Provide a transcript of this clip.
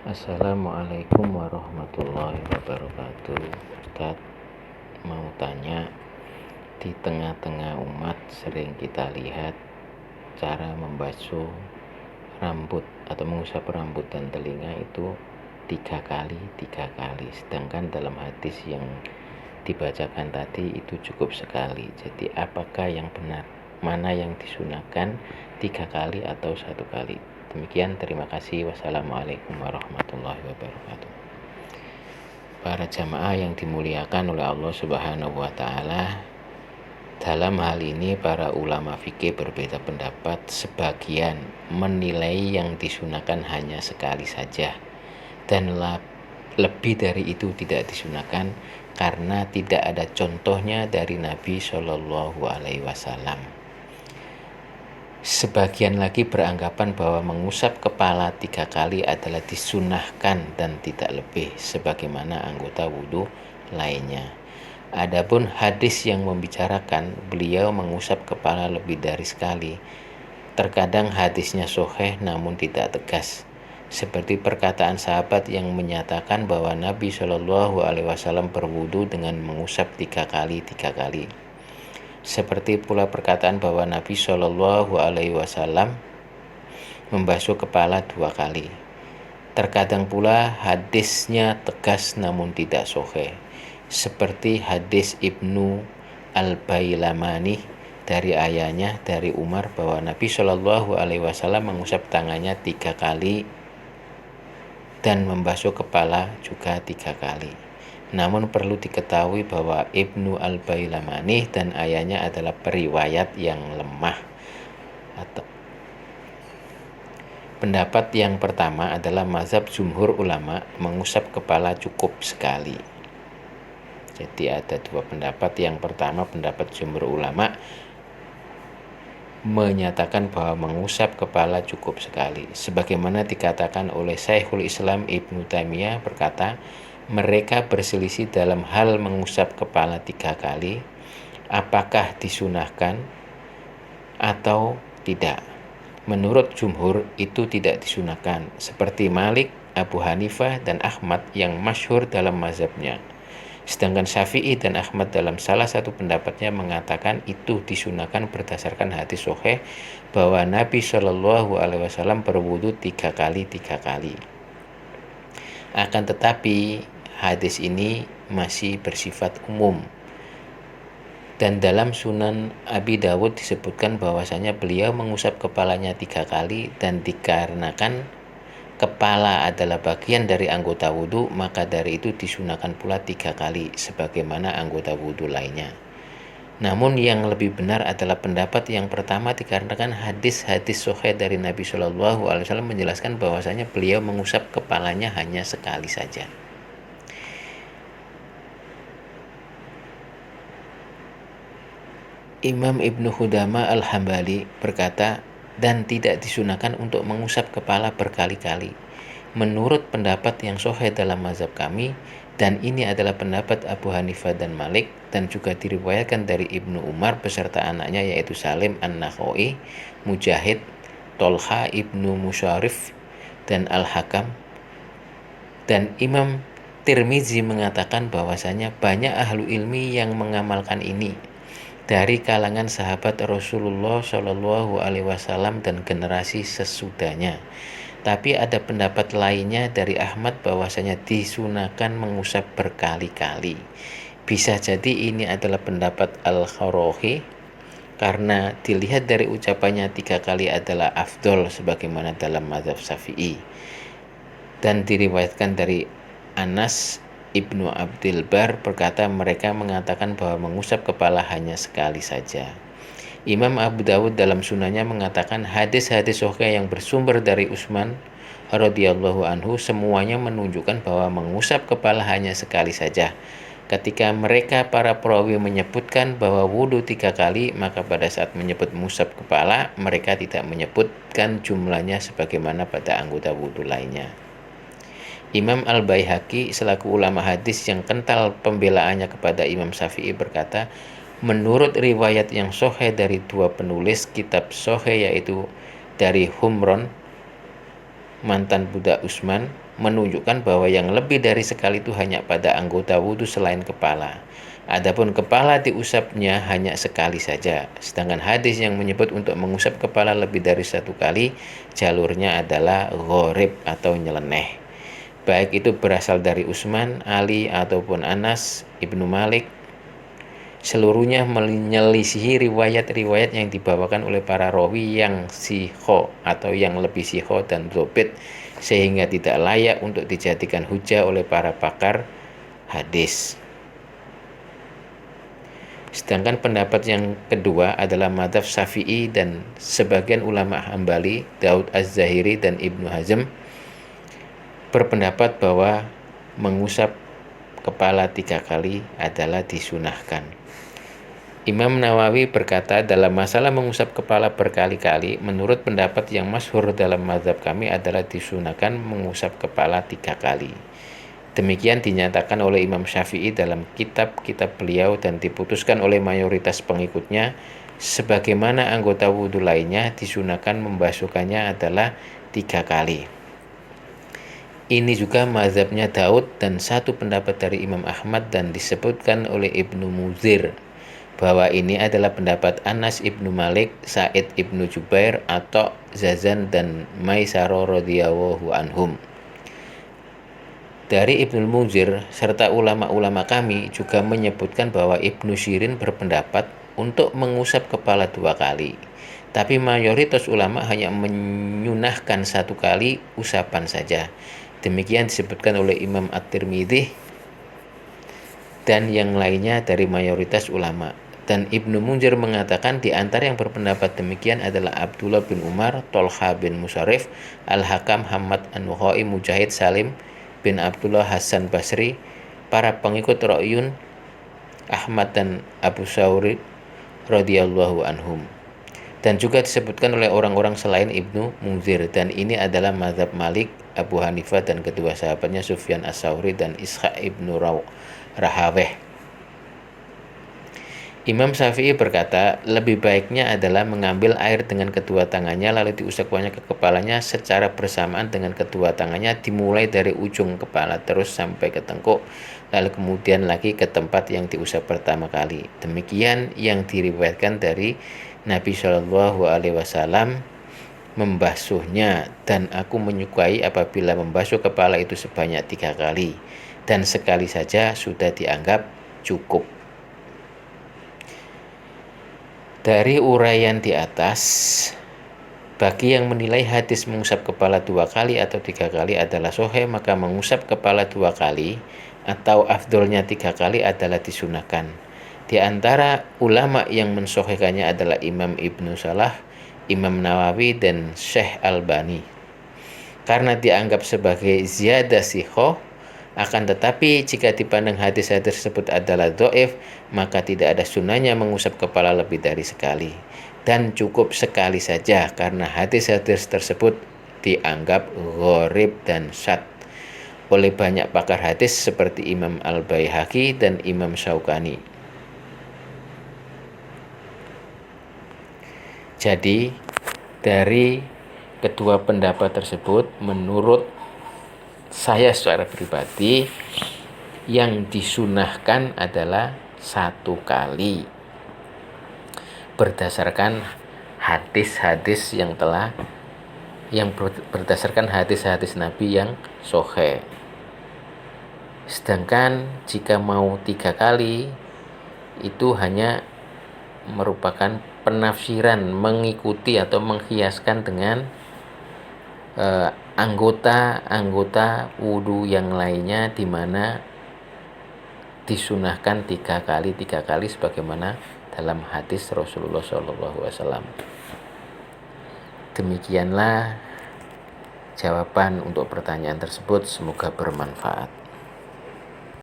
Assalamualaikum warahmatullahi wabarakatuh. Ustaz mau tanya, di tengah-tengah umat sering kita lihat cara membasuh rambut atau mengusap rambut dan telinga itu 3 kali, sedangkan dalam hadis yang dibacakan tadi itu cukup sekali. Jadi apakah yang benar, mana yang disunahkan 3 kali atau 1 kali? Demikian, terima kasih. Wassalamualaikum warahmatullahi wabarakatuh. Para jamaah yang dimuliakan oleh Allah Subhanahu wa Ta'ala, dalam hal ini para ulama fikih berbeda pendapat. Sebagian menilai yang disunahkan hanya sekali saja, dan lebih dari itu tidak disunahkan karena tidak ada contohnya dari Nabi Shallallahu Alaihi Wasallam. Sebagian lagi beranggapan bahwa mengusap kepala 3 kali adalah disunahkan dan tidak lebih, sebagaimana anggota wudhu lainnya. Adapun hadis yang membicarakan beliau mengusap kepala lebih dari sekali, terkadang hadisnya sahih namun tidak tegas, seperti perkataan sahabat yang menyatakan bahwa Nabi Shallallahu Alaihi Wasallam berwudhu dengan mengusap 3 kali. Seperti pula perkataan bahwa Nabi Shallallahu Alaihi Wasallam membasuh kepala 2 kali. Terkadang pula hadisnya tegas namun tidak sahih, seperti hadis Ibnu Al-Bailamani dari ayahnya dari Umar bahwa Nabi Shallallahu Alaihi Wasallam mengusap tangannya 3 kali dan membasuh kepala juga 3 kali. Namun perlu diketahui bahwa Ibnu Al-Bailamani dan ayahnya adalah periwayat yang lemah. Pendapat yang pertama adalah mazhab jumhur ulama, mengusap kepala cukup sekali. Jadi ada 2 pendapat. Yang pertama, pendapat jumhur ulama menyatakan bahwa mengusap kepala cukup sekali, sebagaimana dikatakan oleh Syekhul Islam Ibnu Taimiyah berkata, mereka berselisih dalam hal mengusap kepala 3 kali, apakah disunahkan atau tidak. Menurut jumhur itu tidak disunahkan, seperti Malik, Abu Hanifah, dan Ahmad yang masyhur dalam mazhabnya. Sedangkan Syafi'i dan Ahmad dalam salah satu pendapatnya mengatakan itu disunahkan berdasarkan hadis sahih bahwa Nabi Shallallahu Alaihi Wasallam berwudu 3 kali. Akan tetapi hadis ini masih bersifat umum, dan dalam Sunan Abi Dawud disebutkan bahwasanya beliau mengusap kepalanya 3 kali, dan dikarenakan kepala adalah bagian dari anggota wudhu, maka dari itu disunahkan pula 3 kali sebagaimana anggota wudhu lainnya. Namun yang lebih benar adalah pendapat yang pertama, dikarenakan hadis-hadis sahih dari Nabi Shallallahu Alaihi Wasallam menjelaskan bahwasanya beliau mengusap kepalanya hanya sekali saja. Imam Ibnu Qudamah Al-Hambali berkata, dan tidak disunahkan untuk mengusap kepala berkali-kali. Menurut pendapat yang sahih dalam mazhab kami, dan ini adalah pendapat Abu Hanifah dan Malik, dan juga diriwayatkan dari Ibnu Umar beserta anaknya yaitu Salim An-Nakhoi, Mujahid, Tolha Ibnu Musyarif, dan Al-Hakam. Dan Imam Tirmizi mengatakan bahwasanya banyak ahlu ilmi yang mengamalkan ini dari kalangan sahabat Rasulullah Shallallahu Alaihi Wasallam dan generasi sesudahnya. Tapi ada pendapat lainnya dari Ahmad bahwasanya disunahkan mengusap berkali-kali. Bisa jadi ini adalah pendapat Al-Kharahi karena dilihat dari ucapannya 3 kali adalah afdol sebagaimana dalam mazhab Syafi'i. Dan diriwayatkan dari Anas Ibnu Abdul Bar berkata, mereka mengatakan bahwa mengusap kepala hanya sekali saja. Imam Abu Dawud dalam sunahnya mengatakan hadis-hadis sahih yang bersumber dari Utsman radhiyallahu anhu semuanya menunjukkan bahwa mengusap kepala hanya sekali saja. Ketika mereka para perawi menyebutkan bahwa wudhu 3 kali, maka pada saat menyebut mengusap kepala mereka tidak menyebutkan jumlahnya sebagaimana pada anggota wudhu lainnya. Imam Al-Baihaqi selaku ulama hadis yang kental pembelaannya kepada Imam Syafi'i berkata, menurut riwayat yang sahih dari 2 penulis kitab sahih yaitu dari Humron mantan budak Utsman menunjukkan bahwa yang lebih dari sekali itu hanya pada anggota wudhu selain kepala. Adapun kepala diusapnya hanya sekali saja. Sedangkan hadis yang menyebut untuk mengusap kepala lebih dari satu kali, jalurnya adalah gharib atau nyeleneh. Baik itu berasal dari Utsman, Ali, ataupun Anas, Ibnu Malik, seluruhnya menyelisihi riwayat-riwayat yang dibawakan oleh para rawi yang siho atau yang lebih siho dan dzobit, sehingga tidak layak untuk dijadikan hujah oleh para pakar hadis. Sedangkan pendapat yang kedua adalah madzhab Syafi'i dan sebagian ulama Hambali, Daud Az-Zahiri dan Ibnu Hazm berpendapat bahwa mengusap kepala 3 kali adalah disunahkan. Imam Nawawi berkata, dalam masalah mengusap kepala berkali-kali, menurut pendapat yang masyhur dalam mazhab kami adalah disunahkan mengusap kepala 3 kali. Demikian dinyatakan oleh Imam Syafi'i dalam kitab-kitab beliau dan diputuskan oleh mayoritas pengikutnya. Sebagaimana anggota wudhu lainnya, disunahkan membasuhkannya adalah 3 kali. Ini juga mazhabnya Daud dan satu pendapat dari Imam Ahmad, dan disebutkan oleh Ibnu Muzir bahwa ini adalah pendapat Anas Ibnu Malik, Sa'id Ibnu Jubair, Atha, Zazan dan Maisarah radhiyallahu anhum. Dari Ibnu Munzir serta ulama-ulama kami juga menyebutkan bahwa Ibnu Syirin berpendapat untuk mengusap kepala 2 kali. Tapi mayoritas ulama hanya menyunahkan 1 kali usapan saja. Demikian disebutkan oleh Imam At-Tirmidzi dan yang lainnya dari mayoritas ulama. Dan Ibnu Munzir mengatakan di antara yang berpendapat demikian adalah Abdullah bin Umar, Tolha bin Musarrif, Al-Hakam, Hamad An-Nukhai, Mujahid, Salim bin Abdullah, Hasan Basri, para pengikut Ra'yun, Ahmad dan Abu Sauri radhiyallahu anhum. Dan juga disebutkan oleh orang-orang selain Ibnu Munzir, dan ini adalah mazhab Malik, Abu Hanifah dan kedua sahabatnya Sufyan As-Sauri dan Ishaq Ibnu Rahaweh. Imam Syafi'i berkata, lebih baiknya adalah mengambil air dengan kedua tangannya lalu diusapkannya ke kepalanya secara bersamaan dengan kedua tangannya, dimulai dari ujung kepala terus sampai ke tengkuk, lalu kemudian lagi ke tempat yang diusap pertama kali. Demikian yang diriwayatkan dari Nabi Shallallahu Alaihi Wasallam membasuhnya, dan aku menyukai apabila membasuh kepala itu sebanyak 3 kali, dan sekali saja sudah dianggap cukup. Dari uraian di atas, bagi yang menilai hadis mengusap kepala 2 kali atau 3 kali adalah sahih, maka mengusap kepala 2 kali atau afdolnya 3 kali adalah disunahkan. Di antara ulama yang mensahihkannya adalah Imam Ibnu Salah, Imam Nawawi dan Syekh Albani, karena dianggap sebagai ziyadah sihah. Akan tetapi jika dipandang hadis-hadis tersebut adalah dhaif, maka tidak ada sunahnya mengusap kepala lebih dari sekali, dan cukup sekali saja karena hadis-hadis tersebut dianggap gharib dan syadz oleh banyak pakar hadis seperti Imam Al-Baihaqi dan Imam Syaukani. Jadi dari kedua pendapat tersebut, menurut saya secara pribadi yang disunahkan adalah 1 kali berdasarkan hadis-hadis berdasarkan hadis-hadis Nabi yang sahih. Sedangkan jika mau 3 kali itu hanya merupakan penafsiran, mengikuti atau menghiaskan dengan anggota wudhu yang lainnya, di mana disunahkan 3 kali sebagaimana dalam hadis Rasulullah SAW. Demikianlah jawaban untuk pertanyaan tersebut, semoga bermanfaat.